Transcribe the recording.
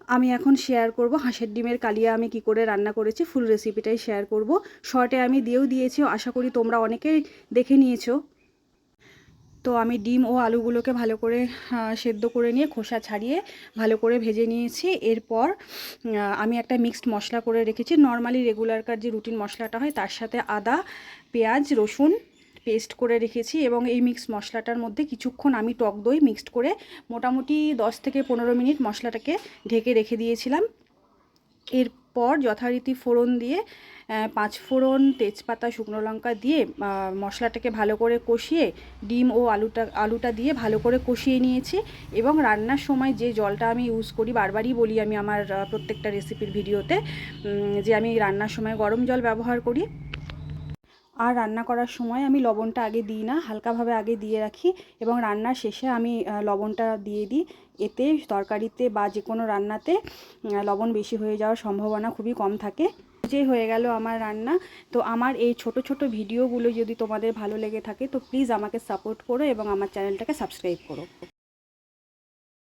আমি এখন শেয়ার করব হাঁসের ডিমের কালিয়া আমি কি করে রান্না করেছি, ফুল রেসিপিটাই শেয়ার করব। শর্টে আমি দিয়েও দিয়েছি, আশা করি তোমরা অনেকেই দেখে নিয়েছো। তো আমি ডিম ও আলুগুলোকে ভালো করে সেদ্ধ করে নিয়ে খোসা ছাড়িয়ে ভালো করে ভেজে নিয়েছি। এরপর আমি একটা মিক্সড মশলা করে রেখেছি, নর্মালি রেগুলারকার যে রুটিন মশলাটা হয় তার সাথে আদা, পেঁয়াজ, রসুন পেস্ট করে রেখেছি। এবং এই মিক্সড মশলাটার মধ্যে কিছুক্ষণ আমি টক দই মিক্সড করে মোটামুটি 10 থেকে 15 মিনিট মশলাটাকে ঢেকে রেখে দিয়েছিলাম। এরপর যথারীতি ফোড়ন দিয়ে 5 ফোড়ন, তেজপাতা, শুকনো লঙ্কা দিয়ে মশলাটাকে ভালো করে কষিয়ে ডিম ও আলুটা দিয়ে ভালো করে কষিয়ে নিয়েছি। এবং রান্নার সময় যে জলটা আমি ইউজ করি, বারবারই বলি আমি আমার প্রত্যেকটা রেসিপির ভিডিওতে যে আমি রান্নার সময় গরম জল ব্যবহার করি। আর রান্না করার সময় আমি লবণটা আগে দিই না, হালকাভাবে আগে দিয়ে রাখি এবং রান্নার শেষে আমি লবণটা দিয়ে দিই। এতে তরকারিতে বা যে কোনো রান্নাতে লবণ বেশি হয়ে যাওয়ার সম্ভাবনা খুবই কম থাকে। যে হয়ে গেল আমার রান্না। তো আমার এই ছোট ছোট ভিডিওগুলো যদি তোমাদের ভালো লেগে থাকে তো প্লিজ আমাকে সাপোর্ট করো এবং আমার চ্যানেলটাকে সাবস্ক্রাইব করো।